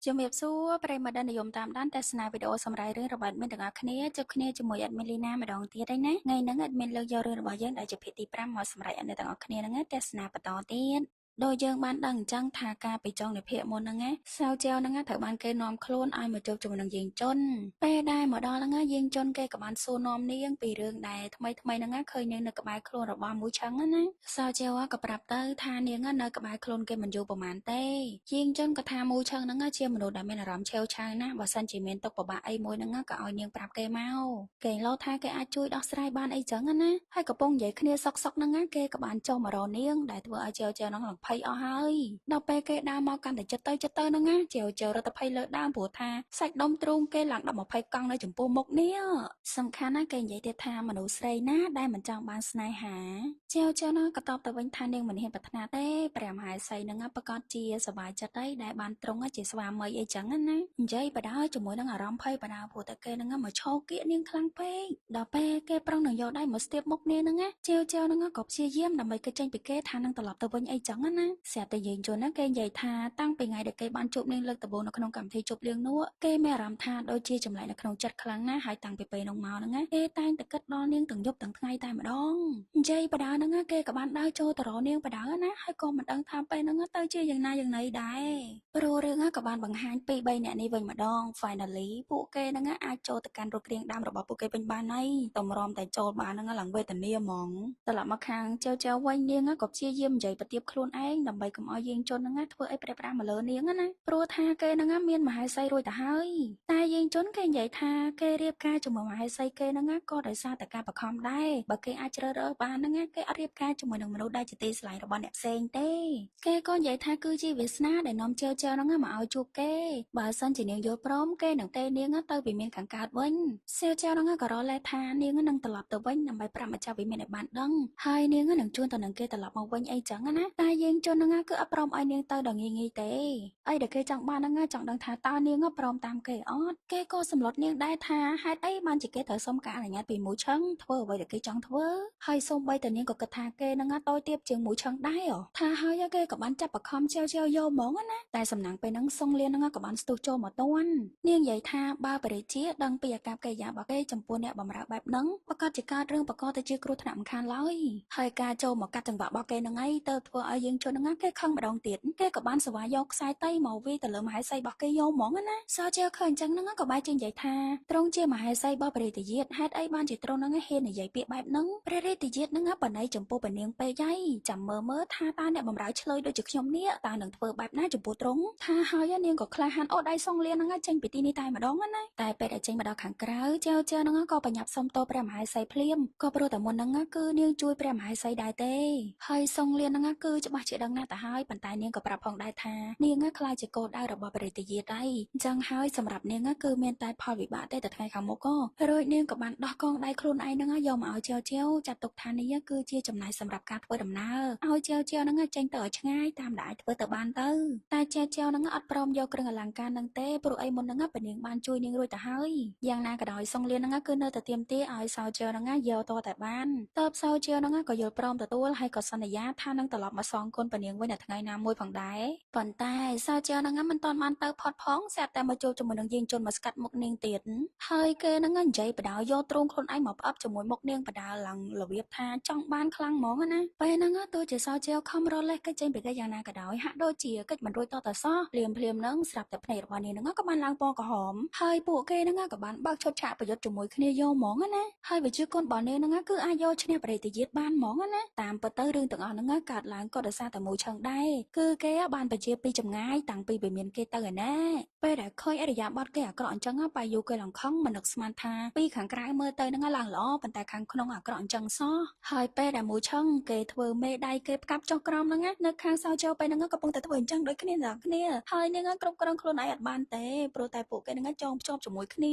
ជំរាបសួរប្រិយមិត្តដែលនិយមតាមដានទស្សនាវីដេអូសម្រាប់រឿងរបស់មានទាំងអស់គ្នាជួបគ្នាជាមួយអេដមីលីណាម្ដងទៀតហើយណាថ្ងៃហ្នឹងអេដមីនលើកយករឿងរបស់យើងដែលជាភាគទី5មកសម្រាប់អ្នកទាំងអស់គ្នាហ្នឹងទស្សនាបន្តទៀតដោយយើងបានដឹងអញ្ចឹងថាការពីចុងនៃភាគមុនហ្នឹងសៅចៅហ្នឹងត្រូវបានគេនាំខ្លួនឲ្យមកជួបជាមួយនឹងយាងជន់ពេលដែលមកដល់ហ្នឹងយាងជន់គេក៏បានសួរនាំនាងពីរឿងដែលថ្មីហ្នឹងឃើញនាងនៅក្បែរខ្លួនរបស់មួយឆឹងណាសៅចៅក៏ប្រាប់ទៅថានាងនៅក្បែរខ្លួនគេមិនយូរប្រហែលទេយាងជន់ក៏ថាមួយឆឹងហ្នឹងជាមនុស្សដែលមានអារម្មណ៍ឆេវឆាវណាស់បើសិនជាមានទុកពិបាកអីមួយហ្នឹងក៏ឲ្យនាងប្រាប់គេមកគេលោថាគេអាចជួយដោះស្រាយបានអីចឹងណាហើយកំពុងនិយាយគ្នាសុកហ្នឹងគេក៏បានចុះមករកនាងដែលធ្វើឲ្យចៅហ្នឹងឡើងភ័យអស់ហើយដល់ពេលគេដើរមកកាន់តែចិត្តទៅហ្នឹងចៅរត់ទៅភ័យលើដើមព្រោះថាសាច់ដុំទ្រូងគេឡើងដល់20កង់នៅចំពោះមុខនេះសំខាន់ណាស់គេនិយាយទៀតថាមនុស្សស្រីណាដែលមិនចង់បានស្នេហាចៅហ្នឹងក៏តបទៅវិញថានាងមិនហ៊ានប្រាថ្នាទេព្រះមហាសីហ្នឹងប្រកាសជាសប្បាយចិត្តហើយដែលបានទ្រង់ជាស្វាមីអីចឹងណានិយាយបដាជាមួយនឹងអារម្មណ៍ភ័យបដាព្រោះតែគេហ្នឹងមកឈោគៀកនាងខ្លាំងពេកដល់ពេលគេប្រឹងនឹងយកដៃមកស្ទាបមុខនាងហ្នឹងចៅហ្នឹងក៏ព្យាយាមដើម្បីគេចេញពីគេថានឹងត្រឡប់ទៅវិញអីចឹងណាស្រាប់តែយើងជន់ណាគេនិយាយថាតាំងពីថ្ងៃដែលគេបានជួបនាងលើកដំបូងនៅក្នុងកម្មវិធីជប់លៀងនោះគេមានអារម្មណ៍ថាដូចជាចម្លែកនៅក្នុងចិត្តខ្លាំងណាស់ហើយតាំងពីពេលនោះមកហ្នឹងគេតែងតែគិតដល់នាងទាំងយប់ទាំងថ្ងៃតែម្ដងនិយាយបដាហ្នឹងគេក៏បានដើរចូលទៅរកនាងបដាណាហើយក៏មិនដឹងថាពេលហ្នឹងទៅជាយ៉ាងណាយ៉ាងណីដែរព្រោះរឿងក៏បានបង្ហាញពី3អ្នកនេះវិញម្ដង finally ពួកគេហ្នឹងអាចចូលទៅកាន់រកគ្រៀងដើមរបស់ពួកគេវិញបានហើយតម្រាំតែចូលបានហ្នឹងឡើងវេទនាហ្មងត្រឡប់មកខាងចៅវិញនាងក៏ព្យាយាមនិយាយប្រទៀបខ្លួនឯងដើម្បីកុំឲ្យយាងជន់ហ្នឹងធ្វើអីប្រេះប្រាស់មកលើនាងណាព្រោះថាគេហ្នឹងមានមហេសីរួចទៅហើយតែយាងជន់គេនិយាយថាគេរៀបការជាមួយមហេសីគេហ្នឹងក៏ដោយសារតែការបខំដែរបើគេអាចជ្រើសរើសបានហ្នឹងគេអត់រៀបការជាមួយនឹងមនុស្សដែលជាទីស្រឡាញ់របស់អ្នកផ្សេងទេគេក៏និយាយថាគឺជាវាសនាដែលនាំចៅហ្នឹងមកឲ្យជួបគេបើសិនជានាងយល់ព្រមគេនឹងទេនាងទៅវិមានខាងកើតវិញចៅហ្នឹងក៏រលែថានាងនឹងត្រឡប់ទៅវិញដើម្បីប្រាប់ម្ចាស់វិមានឲ្យបានដឹងហើយនាងនឹងជួនទៅនឹងគេត្រឡប់មកវិញអីចឹងណាតែយើងជន់ហ្នឹងគឺអត់ព្រមឲ្យនាងទៅដល់ងាយទេអីដែលគេចង់បានហ្នឹងចង់ដឹងថាតើនាងព្រមតាមគេអត់គេក៏សម្លុតនាងដែរថាហេតុអីបានជាគេត្រូវសុំការអនុញ្ញាតពីមួយឆឹងធ្វើអ្វីដែលគេចង់ធ្វើហើយសូម្បីតែនាងក៏គិតថាគេហ្នឹងតូចទាបជាងមួយឆឹងដែរថាហើយគេក៏បានចាប់បខំចៅយកហ្មងណាតែសំណាងពេលហ្នឹងសុងលៀនហ្នឹងក៏បានស្ទុះចូលមកទាន់នាងនិយាយថាបើបរិជាដឹងពីអាកប្បកិរិយារបស់គេចំពោះអ្នកបម្រើបែបហ្នឹងប្រកាសជាកើតរឿងបកទៅជាគ្រោះថ្នាក់មិនខានឡើយហើយការចូលមកកាត់ចង្វាក់របស់គេហ្នឹងឯងទៅធ្វើឲ្យយើងជន់ហ្នឹងគេខឹងម្ដងទៀតគេក៏បានសវាយកខ្សែតៃមកវាយទៅលើមហេសីរបស់គេយកហ្មងណាសោជើឃើញអញ្ចឹងហ្នឹងក៏បែរជានិយាយថាត្រង់ជាមហេសីរបស់ព្រះរាជយាតហេតុអីបានជាត្រង់ហ្នឹងហ៊ាននិយាយពាក្យបែបហ្នឹងព្រះរាជយាតហ្នឹងបណៃចំពោះពនាងពេកហើយចាំមើលថាតើអ្នកបម្រើឆ្លើយដូចជាខ្ញុំនេះតើនឹងធ្វើបែបណាចំពោះត្រង់ថាហើយនាងក៏ក្លាហានអូដៃសងលៀនហ្នឹងចេញពីទីនេះតែម្ដងណាតែពេលដែលចេញមកដល់ខាងក្រៅចៅហ្នឹងក៏បញ្ញាប់សុំទោសព្រះមហេសីភ្លាមក៏ព្រោះតែមុនហ្នឹងគឺនាងជួយព្រះមហេសីដែរទេហើយសងលៀនហ្នឹងគឺច្បាស់ជាដឹងណាស់ទៅហើយប៉ុន្តែនាងក៏ប្រាប់ផងដែរថានាងខ្លាចជាគោលដៅរបស់ព្រះរាជយាតហើយអញ្ចឹងហើយសម្រាប់នាងគឺមានតែផលវិបាកទេទៅថ្ងៃខាងមុខរួចនាងក៏បានដោះកងដៃខ្លួនឯងហ្នឹងយកមកឲ្យចៅចាត់ទុកថានេះគឺជាចំណាយសម្រាប់ការធ្វើដំណើរឲ្យចៅហ្នឹងចេញទៅឲ្យឆ្ងាយតាមដែលអាចធ្វើទៅបានទៅតែចៅហ្នឹងអត់ព្រមយកគ្រឿងអលង្ការហ្នឹងទេព្រោះអីមុនហ្នឹងពនាងបានជួយនាងរួចទៅហើយយ៉ាងណាក៏ដោយសងលៀនហ្នឹងគឺនៅតែទាមទារឲ្យសៅជើហ្នឹងយកតតែបានតើបសៅជើហ្នឹងក៏យល់ព្រមទទួលហើយក៏សន្យាថានឹងត្រឡប់មកសងគុណពនាងវិញនៅថ្ងៃណាមួយផងដែរប៉ុន្តែសៅជើហ្នឹងមិនទាន់បានទៅផុតផងស្រាប់តែមកជួបជាមួយនឹងយាងជន់មកស្កាត់មុខនាងទៀតហើយគេហ្នឹងនិយាយបដាយកទ្រូងខ្លួនឯងមកផ្អប់ជាមួយមុខនាងបដាឡើងរបៀបថាចង់បានខ្លាំងហ្មងណាពេលហ្នឹងទោះជាសៅជើខំរលេះគេចេញពីគេយ៉ាងណាក៏ដោយហាក់ដូចជាកិច្ចមិនរួចតតែសោះភ្លាមហ្នឹងស្រាប់តែភ្នែករបស់នាងហ្នឹងក៏បានឡើងពណ៌ក្រហមហើយពួកគេហ្នឹងក៏បានបើកឈុតឆាកប្រយុទ្ធជាមួយគ្នាយកហ្មងណាហើយវិជាគុណរបស់នាងហ្នឹងគឺអាចយកឈ្នះបរិយាយាតបានហ្មងណាតាមពិតទៅរឿងទាំងអស់ហ្នឹងកើតឡើងក៏ដោយសារតែមួយឆឹងដែរគឺគេបានបជាពីចម្ងាយតាំងពីវិមានគេទៅឯណាពេលដែលឃើញអរិយាប័ត្រគេអាក្រក់អញ្ចឹងបាយយូគេឡងខំមិននឹកស្មានថាពីខាងក្រៅមើលទៅហ្នឹងឡើងល្អប៉ុន្តែខាងក្នុងអាក្រក់អញ្ចឹងសោះហើយពេលដែលមួយឆឹងគេធ្វើមេដៃគេផ្កាប់ចុះក្រោមហ្នឹងនៅខាងសៅចូលពេលហ្នឹងកំពុងតែធ្វើអញ្ចឹងដូចគ្នាដល់គ្នាហើយនាងគ្រប់គ្រងខ្លួនឯងអត់បានទេព្រោះតែពួកគេហ្នឹងចងភ្ជាប់ជាមួយគ្ន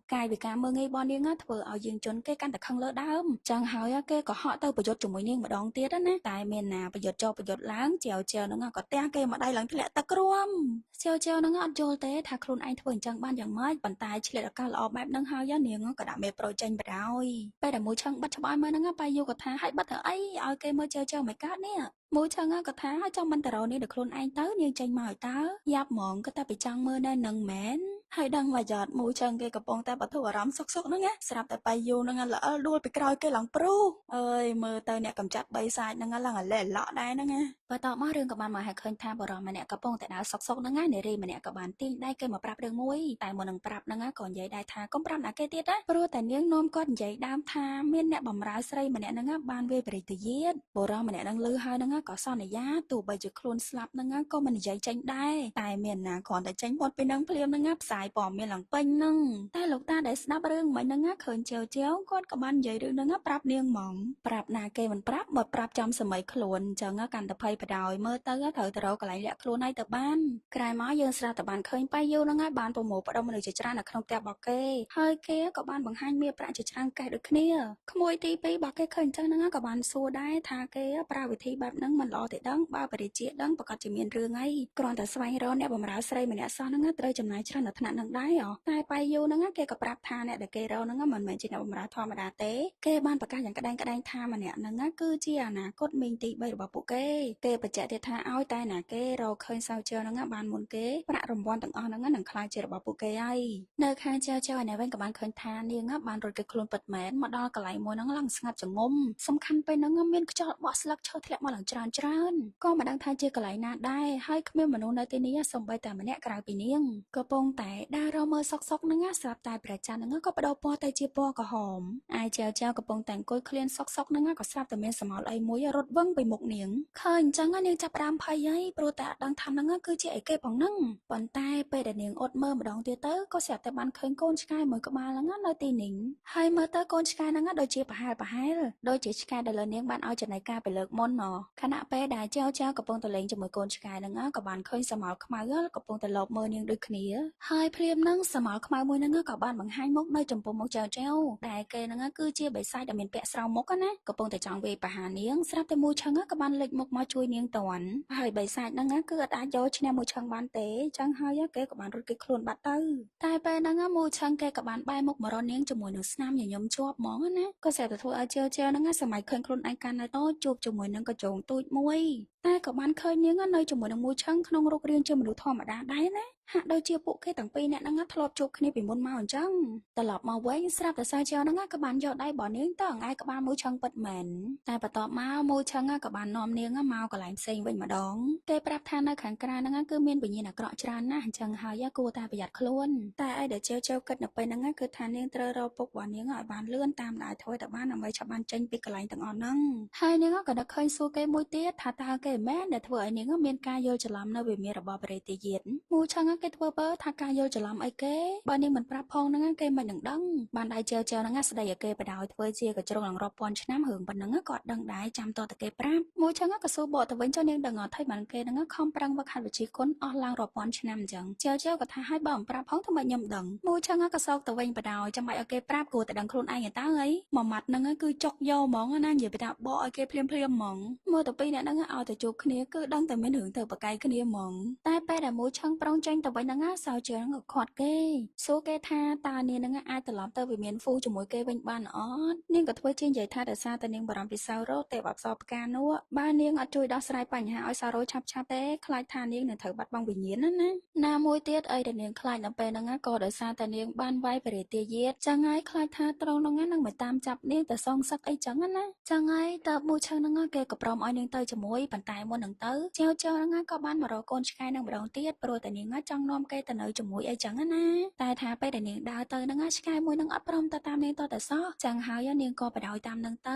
ាកាយវិការមើងងាយរបស់នាងធ្វើឲ្យយើងជន់គេកាន់តែខឹងលើដើមចឹងហើយគេក៏ហក់ទៅប្រយុទ្ធជាមួយនាងម្ដងទៀតណាតែមានណាប្រយុទ្ធចោលប្រយុទ្ធឡើងជាវហ្នឹងក៏ទះគេមកដៃឡើងធ្លាក់ទឹកគ្រាំជាវហ្នឹងអត់យល់ទេថាខ្លួនឯងធ្វើអញ្ចឹងបានយ៉ាងម៉េចប៉ុន្តែឆ្លៀតឱកាសល្អបែបហ្នឹងហើយនាងក៏ដាក់មេប្រូចេញបដ ாய் ពេលដែលមួយឆឹងបិទច្បាយមើលហ្នឹងបាយយូក៏ថាឲ្យបិទធ្វើអីឲ្យគេមើលជាវមិនកើតនេះ មួយឆឹងក៏ថាចាំមិនតរនេះដល់ខ្លួនឯងទៅនាងចេញមកឲ្យតើយ៉ាប់ហ្មងក៏តែពីចង់មើលនៅនឹងមែនហើយដឹងមកយត់មួយឆឹងគេកំពុងតែបទុអារម្មណ៍សុកហ្នឹងណាស្រាប់តែបាយយូហ្នឹងល្អលដួលពីក្រោយគេឡើងព្រុសអើយមើលទៅអ្នកកំចាត់3សាច់ហ្នឹងឡើងអាឡែឡក់ដែរហ្នឹងណាបើតមករឿងក៏បានមកឲ្យឃើញថាបរិសម្នាក់កំពុងតែដើរសុកហ្នឹងណានារីម្នាក់ក៏បានទាញដៃគេមកប្រាប់រឿងមួយតែមុននឹងប្រាប់ហ្នឹងក៏និយាយដែរថាកុំប្រាប់អ្នកគេទៀតណាព្រោះតែនាងនាំគាត់និយាយដើមថាមានអ្នកបំរើស្រីម្នាក់ហ្នឹងបានវាយបរិទយាតបរិសម្នាក់ហ្នឹងលឺហើយហ្នឹងក៏សន្យាទោះបីជាខ្លួនស្លាប់ហ្នឹងក៏មិននិយាយចេញដែរតែមានណាគ្រាន់តែចេញផុតពីនឹងភ្លាមហ្នឹងផ្សាយព័ត៌មានឡើងពេញហ្នឹងតែលោកតាដែលស្ដាប់រឿងមិនហ្នឹងឃើញជាវគាត់ក៏បាននិយាយរឿងហ្នឹងប្រាប់នាងហ្មងប្រាប់ណាគេមិនប្រាប់មកប្រាប់ចំសម័យខ្លួនអញ្ចឹងកាន់តែភ័យបដ ហើយមើលទៅត្រូវទៅរកកន្លែងលាក់ខ្លួនឲ្យទៅបានក្រោយមកយើងស្រាប់តែបានឃើញប៉ៃយូហ្នឹងហើយបានប្រមូលផ្ដុំមនុស្សជាច្រើននៅក្នុងផ្ទះរបស់គេហើយគេក៏បានបង្ហាញមាសប្រាក់ជាច្រើនកេះដូចគ្នាក្មួយទី2របស់គេឃើញអញ្ចឹងហ្នឹងក៏បានសួរដែរថាគេប្រើវិធីបែបហ្នឹងមិនល្អទេដឹងបើបរិជាដឹងប្រកាសជាមានរឿងអីគ្រាន់តែស្វែងរកអ្នកបម្រើស្រីម្នាក់សោះហ្នឹងត្រូវចំណាយច្រើនដល់ថ្នាក់ហ្នឹងដែរតែប៉ៃយូហ្នឹងគេក៏ប្រាប់ថាអ្នកដែលគេរកហ្នឹងមិនមែនជាអ្នកបម្រើធម្មតាទេគេបានប្រកាសយ៉ាងក្តែងក្តែងថាម្នាក់ហ្នឹងគឺជាអនាគតមីងទី3របស់ពួកគេបញ្ជាក់ទៀតថាឲ្យតែណាគេរកឃើញសៅជើហ្នឹងបានមុនគេប្រាក់រង្វាន់ទាំងអស់ហ្នឹងនឹងខ្លាចជារបស់ពួកគេហើយនៅខាងជើឯនេះវិញក៏បានឃើញថានាងបានរត់គេខ្លួនពិតមែនមកដល់កន្លែងមួយហ្នឹងឡើងស្ងាត់ចងំសំខាន់ពេលហ្នឹងមានខ្យល់បក់ស្លឹកឈើធ្លាក់មកឡើងច្រើនក៏មិនដឹងថាជាកន្លែងណាដែរហើយគ្មានមនុស្សនៅទីនេះសូម្បីតែម្នាក់ក្រៅពីនាងក៏ពងតែដើររមើលសុកហ្នឹងស្រាប់តែព្រះច័ន្ទហ្នឹងក៏បដូរពណ៌ទៅជាពណ៌ក្រហមអាយជើកំពុងតែអង្គុយឃ្លានសុកហ្នឹងក៏ស្រាប់តែមានសមោលអីមួយរត់វឹងពីមុខនាងឃើញអញ្ចឹងនាងចាប់ផ្ដើមភ័យហើយព្រោះតែអត់ដឹងថាហ្នឹងគឺជាអីគេផងហ្នឹងប៉ុន្តែពេលដែលនាងអត់មើលម្ដងទៀតទៅក៏ស្រាប់តែបានឃើញកូនឆ្កែមួយក្បាលហ្នឹងនៅទីនេះហើយមើលទៅកូនឆ្កែហ្នឹងដូចជាប្រហែលដូចជាឆ្កែដែលលើនាងបានឲ្យចំណីការពីលើកមុនខណៈពេលដែលចៅកំពុងទៅលេងជាមួយកូនឆ្កែហ្នឹងក៏បានឃើញសមោលខ្មៅកំពុងតែលបមើលនាងដូចគ្នាហើយភ្លាមហ្នឹងសមោលខ្មៅមួយហ្នឹងក៏បានបង្ហាញមុខនៅចំពោះមុខចៅដែលគេហ្នឹងគឺជាបិសាចដែលមានពាក់ស្រោមមុខណាកំពុងតែចង់វាយប្រហារនាងស្រាប់តែមួយឆឹងក៏បានលេចមុខមកជួយនាងតាន់ហើយបិសាចហ្នឹងគឺអត់អាចយកឈ្នះមួយឆឹងបានទេចឹងហើយគេក៏បានរត់គេខ្លួនបាត់ទៅតែពេលហ្នឹងមួយឆឹងគេក៏បានបែរមុខមករកនាងជាមួយនឹងស្នាមញញឹមជាប់ហ្មងណាក៏ស្រាប់តែធ្វើឲ្យជើហ្នឹងសម័យឃើញខ្លួនឯងកាន់នៅតូចជួបជាមួយនឹងកញ្ចងទូចមួយតែក៏បានឃើញនាងនៅជាមួយនឹងមួយឆឹងក្នុងរូបរាងជាមនុស្សធម្មតាដែរណាហាក់ដូចជាពួកគេទាំងពីរអ្នកហ្នឹងធ្លាប់ជួបគ្នាពីមុនមកអញ្ចឹងត្រឡប់មកវិញស្រាប់តែសាជាហ្នឹងក៏បានយកដៃរបស់នាងទៅអង្អែក្បាលមួយឆឹងពិតមែនតែបន្ទាប់មកមួយឆឹងក៏បាននាំនាងមកកន្លែងផ្សេងវិញម្ដងគេប្រាប់ថានៅខាងក្រៅហ្នឹងគឺមានវិញ្ញាណអាក្រក់ច្រើនណាស់អញ្ចឹងហើយគួរតែប្រយ័ត្នខ្លួនតែឯដែលជើគិតនៅពេលហ្នឹងគឺថានាងត្រូវរកពុករបស់នាងឲ្យបានលឿនតាមដែលធ្វើទៅបានដើម្បីឆាប់បានចេញពីកន្លែងទាំងអស់ហ្នឹងហើយនាងក៏នឹកឃើញសួរគេមួយទៀតថាតើគេមែនដែលធ្វើឲ្យនាងមានការយល់ច្រឡំនៅវិមានរបស់បរិយាយាតមួយឆឹងគេធ្វើបើថាការយល់ច្រឡំអីគេបើនាងមិនប្រាប់ផងហ្នឹងគេមិននឹងដឹងបានដៃជើហ្នឹងស្ដីឲ្យគេបដ ாய் ធ្វើជាកញ្ជ្រោងឡើងរាប់ពាន់ឆ្នាំរឿងប៉ុណ្ណឹងក៏អត់ដឹងដែរចាំតតែគេប្រាប់មួយឆឹងក៏សួរបកទៅវិញចុះនាងដឹងអត់ថៃបានគេហ្នឹងខំប្រឹងវឹកហាត់វិជ្ជាគុណអស់ឡើងរាប់ពាន់ឆ្នាំអញ្ចឹងជើក៏ថាឲ្យបើមិនប្រាប់ផងធ្វើម៉េចខ្ញុំដឹងមួយឆឹងក៏សោកទៅវិញបដ ாய் ចាំបាច់ឲ្យគេប្រាប់គួរតែដឹងខ្លួនឯងតើអីមួយម៉ាត់ហ្នឹងគឺចុកយកហ្មងណានិយាយពីថាបកឲ្យគេភ្លាមហ្មងមើលទៅពីអ្នកហ្នឹងឲ្យទៅជួបគ្នាគឺដឹងតែមានរឿងទៅប្រកែកគ្នាហ្មងតែពេលដែលមួយឆឹងប្រងចេញទៅវិញហ្នឹងសៅជើក៏ខាត់គេសួរគេថាតើនាងហ្នឹងអាចត្រឡប់ទៅវិមានហ្វូជាមួយគេវិញបានអត់នាងក៏ធ្វើជានិយាយថាដោយសារតែនាងបារម្ភពីសៅរោទេអប្សរផ្កានោះបើនាងអត់ជួយដោះស្រាយបញ្ហាឲ្យសៅរោឆាប់ទេខ្លាចថានាងនឹងត្រូវបាត់បង់វិញ្ញាណណាមួយទៀតអីដែលនាងខ្លាចនៅពេលហ្នឹងក៏ដោយសារតែនាងបានវាយបរិយាយាតចឹងហើយខ្លាចថាត្រង់ហ្នឹងនឹងមកតាមចាប់នាងទៅសងសឹកអីចឹងណាចឹងហើយតើមួយឆឹងហ្នឹងគេក៏ព្រមឲ្យនាងទៅជាមួយប៉ុន្តែមុននឹងទៅចៅហ្នឹងក៏បានមករកកូនឆ្កែនឹងម្ដងទៀតព្រោះតែនាងចង់នាំគេទៅនៅជាមួយអីចឹងណាតែថាពេលដែលនាងដើរទៅហ្នឹងឆ្កែមួយនឹងអត់ព្រមទៅតាមនាងទៅតែសោះចឹងហើយនាងក៏បដ ாய் តាមនឹងទៅ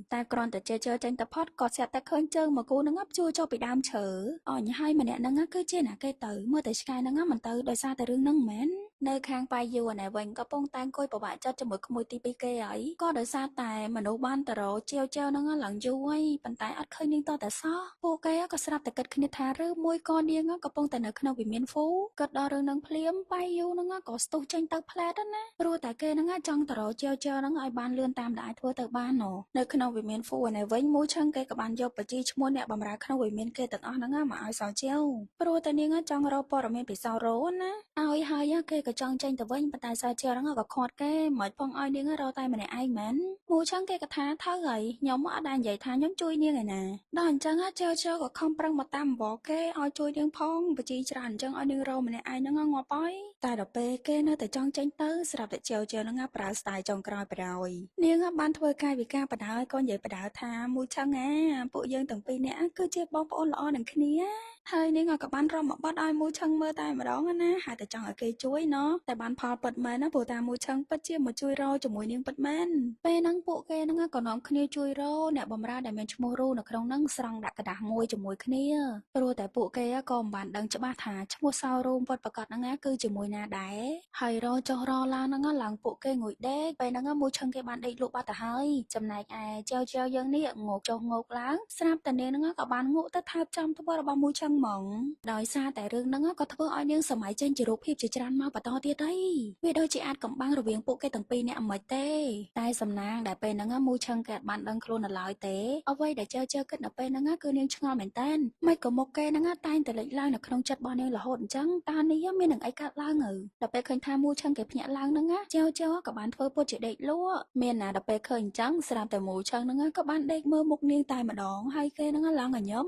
តែគ្រាន់តែចេញទៅផុតក៏ស្រាប់តែឃើញជើងមកគូនឹងជួចុះពីដើមឈើអញហើយម្នាក់ហ្នឹងគឺជាណាគេទៅមើលតែឆ្កែហ្នឹងមិនទៅដោយសារតែរឿងហ្នឹងមែននៅខាងប៉ាយូណែវិញក៏ពងតែអង្គុយប្របាក់ចិត្តជាមួយក្មួយទី2គេហើយក៏ដោយសារតែមនុស្សបានតរោជើហ្នឹងឡើងយូរហើយប៉ុន្តែអត់ឃើញនាងតតែសោះពួកគេក៏ស្រាប់តែគិតគ្នាថាឬមួយក៏នាងកំពុងតែនៅក្នុងវិមានហ្វូគិតដល់រឿងនឹងភ្លាមប៉ាយូហ្នឹងក៏ស្ទុះចេញទៅផ្លែតណាព្រោះតែគេហ្នឹងចង់តរោជើហ្នឹងឲ្យបានលឿនតាមដែលអាចធ្វើទៅបាននៅក្នុងវិមានហ្វូណែវិញមួយឆឹងគេក៏បានយកបជាឈ្មោះអ្នកបម្រើក្នុងវិមានគេទាំងអស់ហ្នឹងមកឲ្យសោជើព្រោះតែនាងចង់រកព័ត៌មានពីសោរោណាឲ្យហើយគេ ក៏ចង់ចេញទៅវិញប៉ុន្តែសើជាហ្នឹងក៏ខាត់គេមិនផងឲ្យនាងរកតែម្នាក់ឯងមែនមូចឹងគេក៏ថាថើហើយខ្ញុំអត់ដែរនិយាយថាខ្ញុំជួយនាងឯណាដល់អញ្ចឹងជើក៏ខំប្រឹងមកតាមបបគេឲ្យជួយនាងផងបជីច្រើនអញ្ចឹងឲ្យនាងរកម្នាក់ឯងហ្នឹងងាប់ហើយតែដល់ពេលគេនៅតែចង់ចេញទៅស្រាប់តែជើហ្នឹងប្រើស្ដាយចុងក្រោយបដ ாய் នាងបានធ្វើកាយវិការបដ ாய் ក៏និយាយបដ ாய் ថាមួយចឹងពួកយើងទាំងពីរនាក់គឺជាបងប្អូនល្អនឹងគ្នាហើយនាងក៏បានរំមកបាត់ឲ្យមួយឆឹងមើលតែម្ដងណាហើយតែចង់ឲ្យគេជួយណោះតែបានផលពិតមែនណាព្រោះតាមួយឆឹងពិតជាមកជួយរកជាមួយនាងពិតមែនពេលហ្នឹងពួកគេហ្នឹងក៏នាំគ្នាជួយរកអ្នកបំរើដែលមានឈ្មោះរូនៅក្នុងហ្នឹងស្រង់ដាក់กระดาษមួយជាមួយគ្នាព្រោះតែពួកគេក៏មិនបានដឹងច្បាស់ថាឈ្មោះសៅរូមពិតប្រាកដហ្នឹងគឺជាមួយណាដែរហើយរកចុះរកឡើងហ្នឹងឡើងពួកគេងុយដេកពេលហ្នឹងមួយឆឹងគេបានដេកលក់បាត់ទៅហើយចំណែកឯចៅយើងនេះងោកចុះងោកឡើងស្រាប់តែនាងហ្នឹងក៏បានងក់ទៅថើបចំធ្វើរបស់មួយឆឹងហ្មងដោយសារតែរឿងហ្នឹងក៏ធ្វើឲ្យនាងសម័យចេញជារូបភាពជាច្រើនមកបន្តទៀតអីវាដូចជាអាចកំបាំងរវាងពួកគេទាំងពីរនាក់មិនទេតែសំណាងដែលពេលហ្នឹងមួយឆឹងគេអត់បានដឹងខ្លួននៅឡើយទេអ្វីដែលចៅគិតនៅពេលហ្នឹងគឺនាងឆ្ងល់មែនតើមិនក៏មុខគេហ្នឹងតែងតែលេចឡើងនៅក្នុងចិត្តរបស់នាងរហូតអញ្ចឹងតើនេះមាននឹងអីកើតឡើងដល់ពេលឃើញថាមួយឆឹងគេភ្ញាក់ឡើងហ្នឹងចៅក៏បានធ្វើពុតជាដេកលក់មានណាដល់ពេលឃើញអញ្ចឹងស្រាប់តែមួយឆឹងហ្នឹងក៏បានដេកមើលមុខនាងតែម្ដងហើយគេហ្នឹងឡើងញញឹម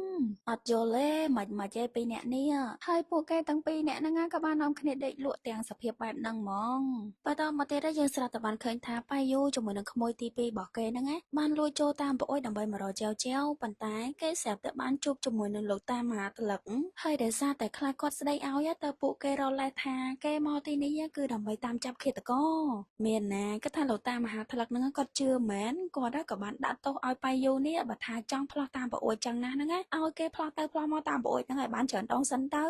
អត់យល់ទេមិនទេពីអ្នកនេះហើយពួកគេទាំងពីរអ្នកហ្នឹងក៏បាននាំគ្នាដេកលក់ទាំងសភាពបែបហ្នឹងហ្មងបន្តមកទៀតយើងស្រាប់តែបានឃើញថាប៉ាយូជាមួយនឹងក្មួយទី2របស់គេហ្នឹងបានលួចចូលតាមប្អូនដើម្បីមករកចៅប៉ុន្តែគេស្រាប់តែបានជួបជាមួយនឹងលោកតាមហាថ្លឹកហើយដោយសារតែខ្លាចគាត់ស្ដីឲ្យទៅពួកគេរលែកថាគេមកទីនេះគឺដើម្បីតាមចាប់ឃាតករមានណាគាត់ថាលោកតាមហាថ្លឹកហ្នឹងគាត់ជឿមែនគាត់ក៏បានដាក់ទោសឲ្យប៉ាយូនេះបើថាចង់ផ្លោះតាមប្អូនចឹងណាហ្នឹងឲ្យគេផ្លោះទៅផ្លោះមកតាមប្អូនហ្នឹងឲ្យបានច្រើនដងសិនទៅ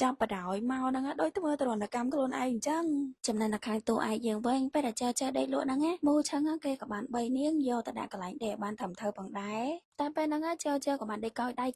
ចាប់បដ ாய் មកហ្នឹងដោយធ្វើទរណកម្មខ្លួនឯងអញ្ចឹងចំណែកនៅខាងតួឯកយើងវិញពេលដែលចៅដេកលក់ហ្នឹងមូឆឹងគេក៏បាន3នាងយកទៅដាក់កន្លែងដេកបានត្រឹមត្រូវផងដែរតែពេលហ្នឹងចៅក៏បានដេកកោយដៃ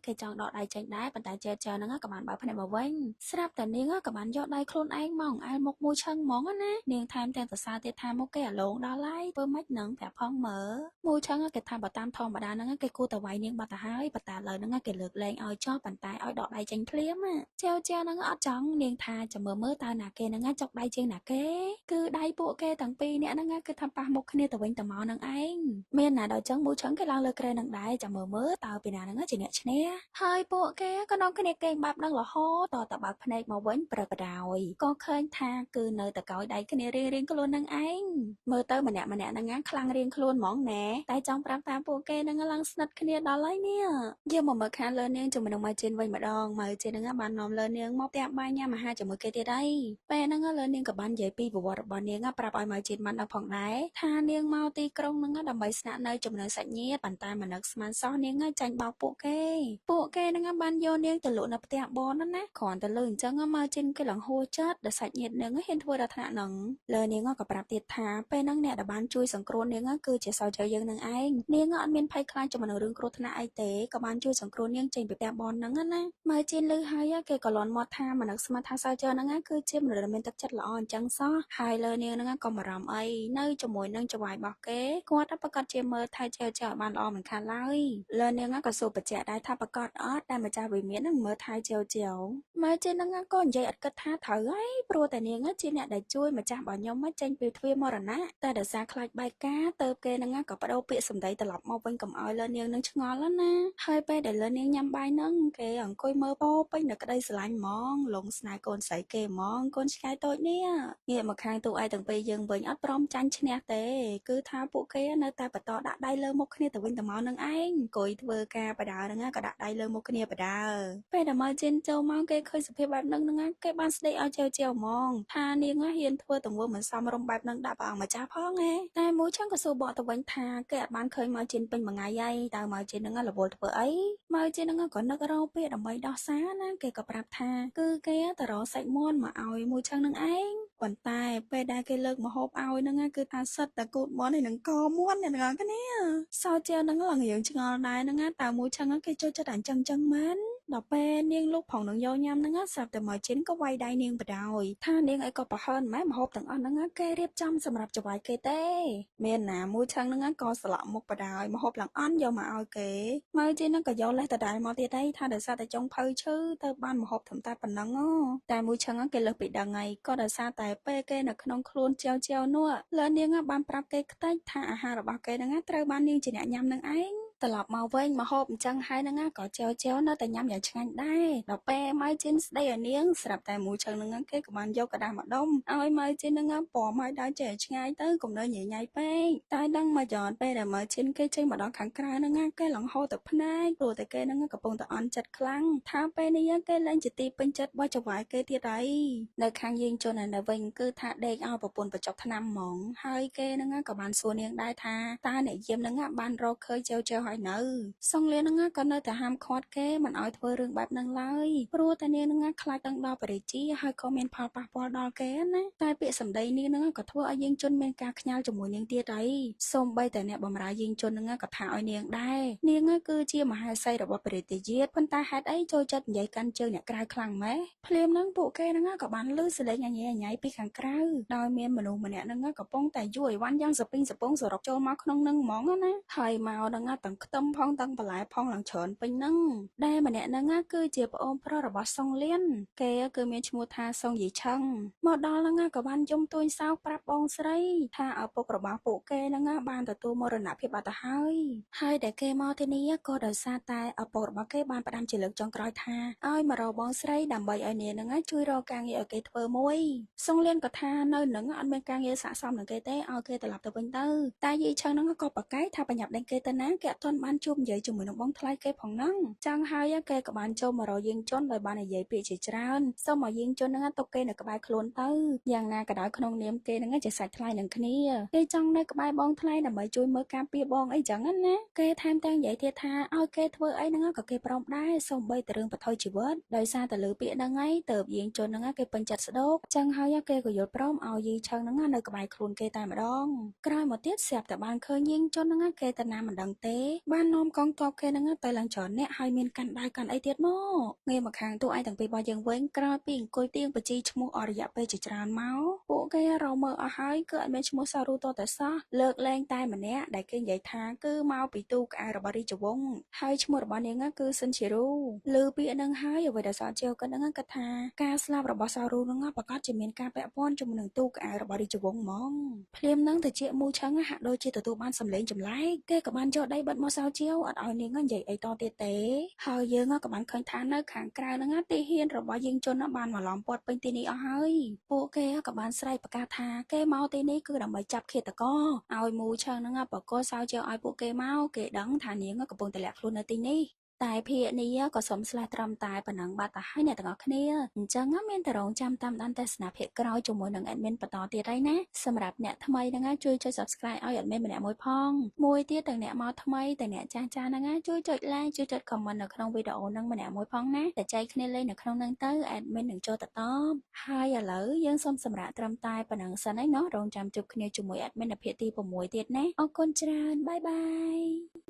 គេចង់ដកដៃចេញដែរប៉ុន្តែចៅហ្នឹងក៏បានបើកភ្នែកមកវិញស្រាប់តែនាងក៏បានយកដៃខ្លួនឯងមកអែលមុខមួយឆឹងហ្មងណានាងថែមទាំងសរសើរទៀតថាមុខគេអាឡងដល់ហើយធ្វើម៉េចនឹងប្រាប់ផងមើលមួយឆឹងគេថាបើតាមធម្មតាហ្នឹងគេគួរតែវាយនាងបាត់ទៅហើយប៉ុន្តែឥឡូវហ្នឹងគេលើកលែងឲ្យចោះប៉ុន្តែឲ្យដកដៃចេញភ្លាមចៅហ្នឹងអត់ចង់នាងថាចាំមើលតើណាគេហ្នឹងចុកដៃជាងណាគេគឺដៃពួកគេទាំងពីរអ្នកហ្នឹងគឺថាប៉ះមុខគ្នាទៅវិញទៅមកនឹងឯងមានណាដល់ចឹងមួយឆឹងគេឡើងលើក្រែនឹងដែរចាំមើលតើពីណាហ្នឹងជាអ្នកឈ្នះហើយពួកគេក៏នាំគ្នាគេងបែបហ្នឹងរហូតតបើកភ្នែកមកវិញប្រកបដោយក៏ឃើញថាគឺនៅតែកោយដៃគ្នារៀងខ្លួននឹងឯងមើលទៅម្នាក់ហ្នឹងខ្លាំងរៀងខ្លួនហ្មងណែតែចង់ប្រាប់ថាពួកគេហ្នឹងឡើងស្និទ្ធគ្នាដល់ហើយនេះយើងមកមើលខាងលើនាងជាមួយនឹងម៉ាជីនវិញម្ដងម៉ាជីនហ្នឹងបាននាំលើនាងមកផ្ទះបាយញ៉ាំអាហារជាមួយគេទៀតហើយពេលហ្នឹងលើនាងក៏បាននិយាយពីប្រវត្តិរបស់នាងប្រាប់ឲ្យម៉ាជីនបានដឹងផងដែរថានាងមកទីក្រុងហ្នឹងដើម្បីស្នាក់នៅជាមួយនឹងសាច់ញាតិប៉ុន្តែមិននឹកស្មានសោះនាងចាញ់បោកពួកគេហ្នឹងបានយកនាងទៅលក់នៅផ្ទះបងណាគ្រាន់តែលើអញ្ចឹងម៉ាជីនគេឡើងហួចចិត្តដែលសាច់ញាតិនាងហ៊ានធ្វើដល់ថ្នាក់ហ្នឹងលើនាងក៏ប្រាប់ទៀតថាពេលហ្នឹងអ្នកដែលបានជួយសង្គ្រោះនាងគឺជាសោចៅយើងនឹងឯងនាងអត់មានភ័យខ្លាចជាមួយនឹងរឿងគ្រោះថ្នាក់អីទេក៏បានជួយសង្គ្រោះនាងចេញពីផ្ទះបងហ្នឹងណាម៉ាជីនឮហើយគេក៏លន់មាត់ថាមិននឹកស្មានថាសោចៅហ្នឹងគឺជាមនុស្សដែលមានទឹកចិត្តល្អអញ្ចឹងសោះហើយលើនាងហ្នឹងក៏បារម្ភអីនៅជាមួយនឹងចៅវាយរបស់គេគាត់ប្រកាសជាមើលថែចៅឲ្យបានល្អមិនខានឡើយលើនាងក៏សួរបញ្ជាក់ដែរថាប្រកាសអត់តែម្ចាស់វិមាននឹងមើលថែចៅម៉ែជីនហ្នឹងក៏និយាយអត់គិតថាត្រូវហើយព្រោះតែនាងជាអ្នកដែលជួយម្ចាស់របស់ខ្ញុំចេញពីទ្វារមរណៈតែដោយសារខ្លាចបែកការទៅគេហ្នឹងក៏បដូរពាក្យសម្ដីត្រឡប់មកវិញកុំឲ្យលើនាងនឹងឆ្ងល់ណាហើយពេលដែលលើនាងញ៉ាំបាយហ្នឹងគេអង្គុយមើលពោពេញនៅក្តីស្រឡាញ់ហ្មងលងស្នេហ៍កូនស្រីគេហ្មងកូនឆ្កែតូចនេះងាកមកខាងទូឯទាំងពីរយើងវិញអត់ព្រមចាញ់ឈ្នះទេគឺថាពួកគេនៅតែបន្តដាក់ដៃលើមុខគ្នាទៅវិញទៅមកនឹងឯងអង្គុយធ្វើការបដាហ្នឹងក៏ដាក់ដៃលើមុខគ្នាបដាពេលដែលមកជិនចូលមកគេឃើញសភាពបែបហ្នឹងគេបានស្ដីឲ្យចៅហ្មងថានាងហ៊ានធ្វើទង្វើមិនសមរម្យបែបហ្នឹងដាក់ព្រះអង្គម្ចាស់ផងតែមួយឆឹងក៏សួរបកទៅវិញថាគេអត់បានឃើញមកជិនពេញមួយថ្ងៃហើយតើមកជិនហ្នឹងរវល់ធ្វើអីមកជិនហ្នឹងក៏នឹករកពាក្យដើម្បីដោះសារណាគេក៏ប្រាប់ថាគឺគេទៅរកសាច់មាន់មកឲ្យមួយឆឹងហ្នឹងឯងប៉ុន្តែពេលដែលគេលើកម្ហូបឲ្យហ្នឹងគឺថាសិតតែគូតមាន់ហើយនឹងកមាន់អ្នកទាំងគ្នាសោចៅហ្នឹងឡើងយើងឆ្ងល់ដែរហ្នឹងតើមួយឆឹងគេចូលចិត្តអញ្ចឹងមែន ដល់ពេលនាងលោកផងនឹងយកញ៉ាំហ្នឹងស្រាប់តែមកជិនក៏វាយដៃនាងបដ ாய் ថានាងអីក៏ប្រហែលម៉ែម្ហូបទាំងអស់ហ្នឹងគេរៀបចំសម្រាប់ចង្វាយគេទេមានណាមួយឆឹងហ្នឹងក៏ស្លក់មុខបដ ாய் ម្ហូបទាំងអស់យកមកឲ្យគេមកជិនហ្នឹងក៏យកលេសដដែលមកទៀតដែរថាដោយសារតែចុងភៅឈឺទៅបានម្ហូបត្រឹមតែប៉ុណ្ណឹងតែមួយឆឹងគេលើសពីដឹងហើយក៏ដោយសារតែពេលគេនៅក្នុងខ្លួនជាវនោះលើនាងបានប្រាប់គេខ្ទេចថាអាហាររបស់គេហ្នឹងត្រូវបាននាងជាអ្នកញ៉ាំនឹងឯងត្រឡប់មកវិញម្ហូបអញ្ចឹងហើយហ្នឹងក៏ជាវនៅតែញ៉ាំយ៉ាងឆ្ងាញ់ដែរដល់ពេលម៉ៅជិនស្ដីឲ្យនាងស្រាប់តែមួយឆឹងហ្នឹងគេក៏បានយកกระดาษមកដុំឲ្យម៉ៅជិនហ្នឹងពំឲ្យដើរចេះឆ្ងាយទៅកុំនៅញញៃពេកតែដឹងមកចនពេលដែលម៉ៅជិនគេចេញមកដល់ខាងក្រៅហ្នឹងគេឡងហូរទឹកភ្នែកព្រោះតែគេហ្នឹងកំពុងតែអន់ចិត្តខ្លាំងថាពេលនេះគេលែងជាទីពេញចិត្តរបស់ចង្វាយគេទៀតហើយនៅខាងយើងជននៅវិញគឺថាដេកឲ្យប្រពន្ធបញ្ចុកឆ្នាំហ្មងហើយគេហ្នឹងក៏បានសួរនាងដែរថាតើអ្នកយាមហ្នឹងបានរកឃើញចែវហើយនៅសង្លៀនហ្នឹងក៏នៅតែហាមឃាត់គេមិនឲ្យធ្វើរឿងបែបហ្នឹងឡើយព្រោះតែនាងហ្នឹងខ្លាចដឹងដល់បរិជាហើយក៏មានផលប៉ះពាល់ដល់គេណាតែពាក្យសម្ដីនាងហ្នឹងក៏ធ្វើឲ្យយើងជនមានការខ្ញាល់ជាមួយនាងទៀតហើយសូម្បីតែអ្នកបម្រើយើងជនហ្នឹងក៏ថាឲ្យនាងដែរនាងគឺជាមហាសីរបស់ព្រះរាជាជាតិប៉ុន្តែហេតុអីចូលចិត្តនិយាយកាន់ជើងអ្នកក្រៅខ្លាំងម៉េះភ្លាមហ្នឹងពួកគេហ្នឹងក៏បានលឺសលេងញ៉ៃញ៉ៃពីខាងក្រៅដោយមានមនុស្សម្នាក់ហ្នឹងកំពុងតែយួរអីវ៉ាន់យ៉ាងសពីងសពងសរុបចូលមកក្នុងហ្នឹងហ្មងណាហើយមកហ្នឹងទាំងខ្ទឹមផងទាំងបន្លែផងឡើងច្រើនពេញហ្នឹងដែលម្នាក់ហ្នឹងគឺជាប្អូនប្រុសរបស់សុងលៀនគេគឺមានឈ្មោះថាសុងយីឆឹងមកដល់ហ្នឹងក៏បានយំទួញសោកប្រាប់បងស្រីថាឪពុករបស់ពួកគេហ្នឹងបានទទួលមរណភាពបាត់ទៅហើយដែលគេមកទីនេះក៏ដោយសារតែឪពុករបស់គេបានផ្ដាំជាលើកចុងក្រោយថាឲ្យមករកបងស្រីដើម្បីឲ្យនាងហ្នឹងជួយរកការងារឲ្យគេធ្វើមួយសុងលៀនក៏ថានៅហ្នឹងអត់មានការងារស័ក្តិសមនឹងគេទេឲ្យគេត្រឡប់ទៅវិញទៅតែយីឆឹងហ្នឹងក៏ប្រកែកថាបញ្ញាប់ដេញគេទៅណាគេអត់ទាន់បានជួបនិយាយជាមួយនឹងបងថ្លៃគេផងហ្នឹងចឹងហើយគេក៏បានចូលមករកយាងជន់ដោយបាននិយាយពាក្យជាច្រើនសូមឲ្យយាងជន់ហ្នឹងទុកគេនៅក្បែរខ្លួនទៅយ៉ាងណាក៏ដោយក្នុងនាមគេហ្នឹងជាសាច់ថ្លៃនឹងគ្នាគេចង់នៅក្បែរបងថ្លៃដើម្បីជួយមើលការពារបងអីចឹងណាគេថែមទាំងនិយាយទៀតថាឲ្យគេធ្វើអីហ្នឹងក៏គេព្រមដែរសូម្បីតែរឿងបថុយជីវិតដោយសារតែលើពាក្យហ្នឹងហើយទៅយាងជន់ហ្នឹងគេពេញចិត្តស្ដោកចឹងហើយគេក៏យល់ព្រមឲ្យយាយឆឹងហ្នឹងនៅក្បែរខ្លួនគេតែម្ដងក្រោយមកទៀតស្រាប់តែបានឃើញយាងជន់ហ្នឹងគេទៅណាមិនដឹងទេបាននាំកងទ័ពគេហ្នឹងទៅឡើងច្រើនអ្នកហើយមានកាន់ដៃកាន់អីទៀតមកងាកមកខាងតួឯងទាំងពីររបស់យើងវិញក្រោយពីអង្គុយទៀងបជីឈ្មោះអរិយៈពេលជាច្រើនមកពួកគេរកមើលអស់ហើយគឺអត់មានឈ្មោះសារូតតែសោះលើកលែងតែម្នាក់ដែលគេនិយាយថាគឺមកពីទូក្អែរបស់រាជវង្សហើយឈ្មោះរបស់នាងគឺសិនជារូលើពាក្យហ្នឹងហើយអ្វីដែលសោះជាវគាត់ហ្នឹងគាត់ថាការស្លាប់របស់សារូហ្នឹងប្រកាសជាមានការពាក់ព័ន្ធជាមួយនឹងទូក្អែរបស់រាជវង្សហ្មងភ្លាមហ្នឹងទៅជាមូឆឹងហាក់ដូចជាទទួលបានសម្លេងចម្លែកគេក៏បានយកដៃបិទមកសោជាវអត់ឲ្យនាងនិយាយអីតទៀតទេហើយយើងក៏បានឃើញថានៅខាងក្រៅហ្នឹងទីហ៊ានរបស់យើងជនបានមកឡំពាត់ពេញទីនេះអស់ហើយពួកគេក៏បានស្រែកប្រកាសថាគេមកទីនេះគឺដើម្បីចាប់ឃាតករឲ្យមូឆឹងហ្នឹងបកគោសោជាវឲ្យពួកគេមកគេដឹងថានាងកំពុងតែលាក់ខ្លួននៅទីនេះតែភាគនេះក៏សូមស្លេះត្រឹមតែប៉ុណ្ណឹងបាត់ទៅហើយអ្នកទាំងអស់គ្នាអញ្ចឹងមានតែរងចាំតាមដានទស្សនាភាគក្រោយជាមួយនឹង admin បន្តទៀតហើយណាសម្រាប់អ្នកថ្មីហ្នឹងជួយចុច subscribe ឲ្យ admin ម្នាក់មួយផងមួយទៀតទាំងអ្នកមកថ្មីទាំងអ្នកចាស់ចាស់ហ្នឹងជួយចុច like ជួយចុច comment នៅក្នុងវីដេអូហ្នឹងម្នាក់មួយផងណាតែចែកគ្នាលេងនៅក្នុងហ្នឹងទៅ admin នឹងចូលទៅតបហើយឥឡូវយើងសូមសម្រាប់ត្រឹមតែប៉ុណ្ណឹងសិនហើយเนาะរងចាំជួបគ្នាជាមួយ admin នៅភាគទី6ទៀតណាអរគុណច្រើនបាយបាយ